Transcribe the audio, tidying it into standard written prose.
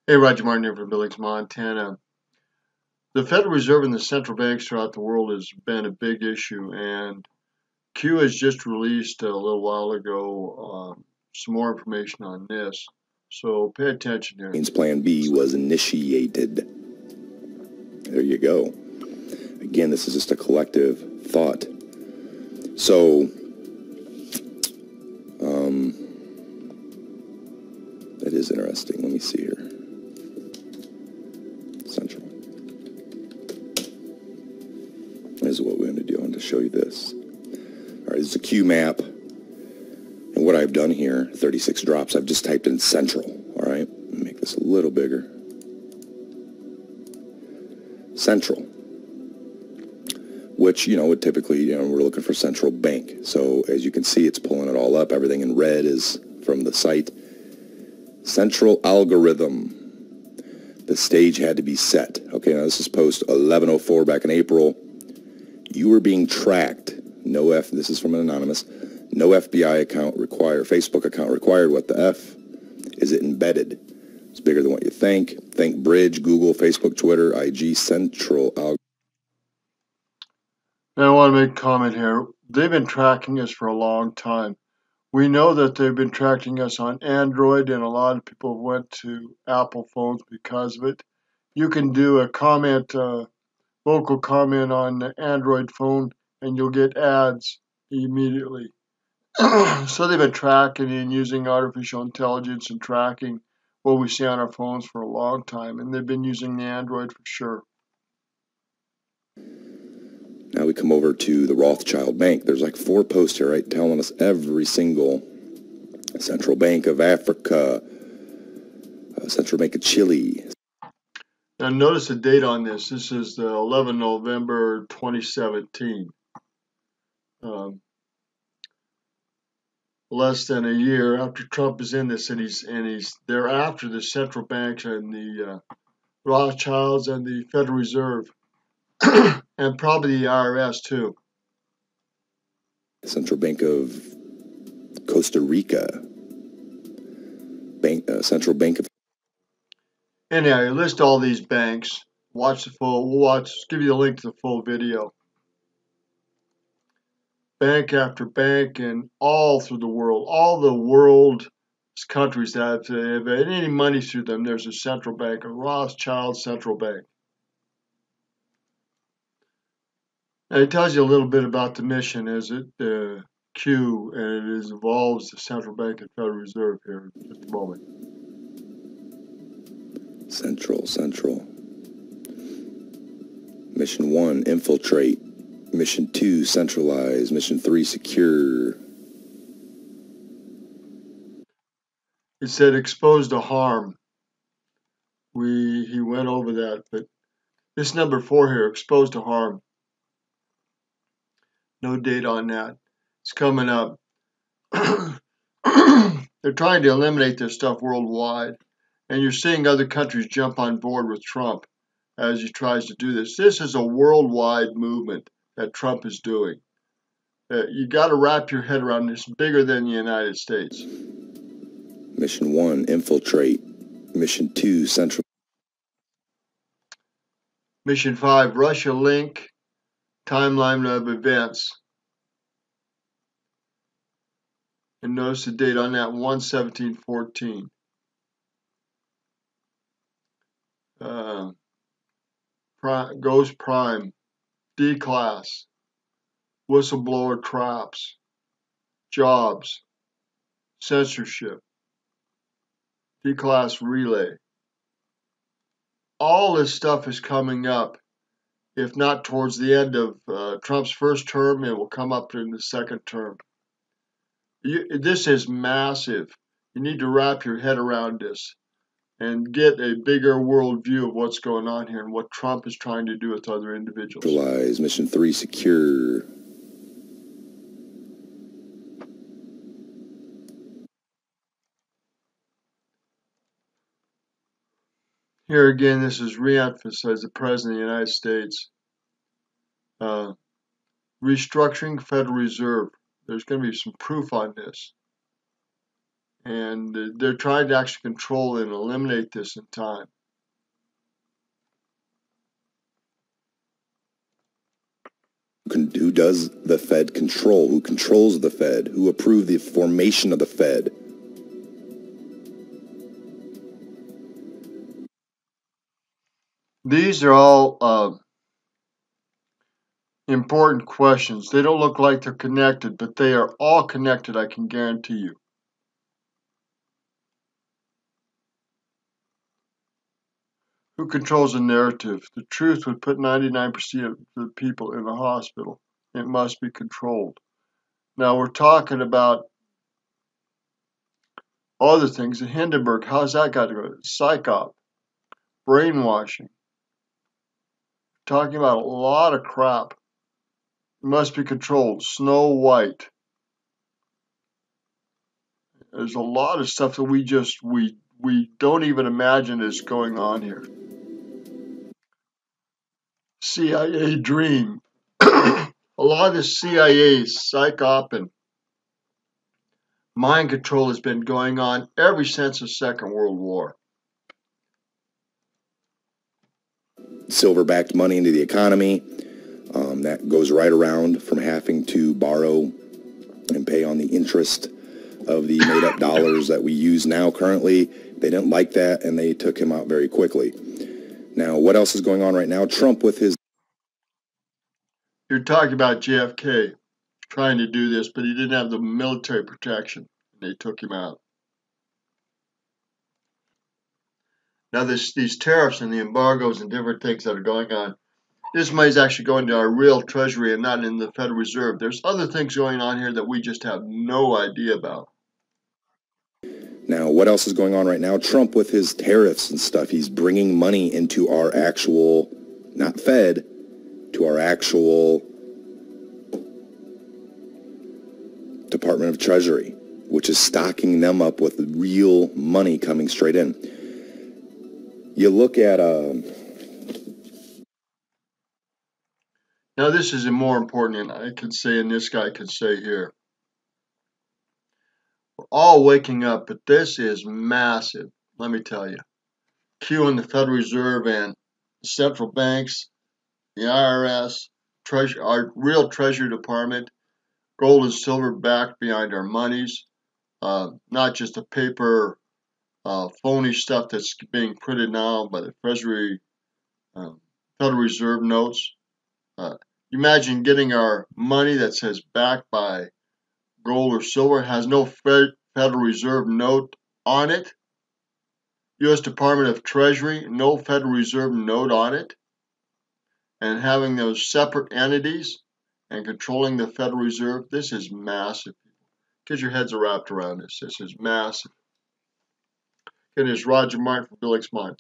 Hey, Roger Martin here from Billings, Montana. The Federal Reserve and the central banks throughout the world has been a big issue, and Q has just released a little while ago some more information on this. So pay attention here. Plan B was initiated. There you go. Again, this is just a collective thought. So, that is interesting. Let me see here. Central. This is what we're going to do. I'm going to show you this. All right, this is a Q map. And what I've done here, 36 drops, I've just typed in central. All right, make this a little bigger. Central, which, would typically, we're looking for central bank. So as you can see, it's pulling it all up. Everything in red is from the site. Central algorithm. The stage had to be set. Okay, now this is post 1104 back in April. You were being tracked. This is from an anonymous. No FBI account required, Facebook account required. What the F? Is it embedded? It's bigger than what you think. Think Bridge, Google, Facebook, Twitter, IG, Central algorithm. Now I want to make a comment here. They've been tracking us for a long time. We know that they've been tracking us on Android, and a lot of people went to Apple phones because of it. You can do a comment, vocal comment on the Android phone, and you'll get ads immediately. So they've been tracking and using artificial intelligence and tracking what we see on our phones for a long time, and they've been using the Android for sure. Now we come over to the Rothschild Bank. There's like 4 posts here, right, telling us every single Central Bank of Africa, Central Bank of Chile. Now notice the date on this. This is the 11 November 2017. Less than a year after Trump is in this, and he's there after the central banks and the Rothschilds and the Federal Reserve, and probably the IRS too. Central Bank of Costa Rica, Central Bank of. Anyhow, you list all these banks. Watch the full. We'll give you the link to the full video. Bank after bank, and all through the world, all the world's countries that have any money through them, there's a central bank, a Rothschild central bank. And it tells you a little bit about the mission as it Q, and it involves the central bank and Federal Reserve here in just a moment. Central. Mission 1, infiltrate. Mission 2, centralize. Mission 3, secure. It said exposed to harm. He went over that, but this number 4 here, exposed to harm. No date on that. It's coming up. They're trying to eliminate this stuff worldwide, and you're seeing other countries jump on board with Trump as he tries to do this. This is a worldwide movement that Trump is doing. You got to wrap your head around this. Bigger than the United States. Mission 1, infiltrate. Mission 2, central. Mission 5, Russia link, timeline of events. And notice the date on that, 1/17/14. Goes prime, D-class, whistleblower traps, jobs, censorship, D-class relay. All this stuff is coming up. If not towards the end of Trump's first term, it will come up in the second term. This is massive. You need to wrap your head around this and get a bigger world view of what's going on here and what Trump is trying to do with other individuals. Mission 3, secure. Here again, this is re-emphasized the President of the United States. Restructuring Federal Reserve. There's going to be some proof on this. And they're trying to actually control and eliminate this in time. Who does the Fed control? Who controls the Fed? Who approved the formation of the Fed? These are all important questions. They don't look like they're connected, but they are all connected, I can guarantee you. Who controls the narrative? The truth would put 99% of the people in the hospital. It must be controlled. Now we're talking about other things. In Hindenburg, how's that got to go? Psyop, brainwashing. Talking about a lot of crap. It must be controlled. Snow White. There's a lot of stuff that we don't even imagine is going on here. CIA dream. A lot of the CIA psyop and mind control has been going on ever since the Second World War. Silver-backed money into the economy. That goes right around from having to borrow and pay on the interest of the made-up dollars that we use now currently. They didn't like that, and they took him out very quickly. Now, what else is going on right now? Trump with his... You're talking about JFK trying to do this, but he didn't have the military protection, and they took him out. Now, these tariffs and the embargoes and different things that are going on, this money is actually going to our real Treasury and not in the Federal Reserve. There's other things going on here that we just have no idea about. Now, what else is going on right now? Trump with his tariffs and stuff. He's bringing money into our actual, not Fed, to our actual Department of Treasury, which is stocking them up with real money coming straight in. You look at... Now, this is more important than I could say and this guy could say here. We're all waking up, but this is massive, let me tell you. Q in the Federal Reserve and central banks, the IRS, our real Treasury Department, gold and silver backed behind our monies, not just the paper, phony stuff that's being printed now by the Treasury, Federal Reserve notes. Imagine getting our money that says backed by gold or silver, has no Federal Reserve note on it. U.S. Department of Treasury, no Federal Reserve note on it. And having those separate entities and controlling the Federal Reserve, this is massive. Get your heads wrapped around this. This is massive. It is Roger Martin from Billings, Montana.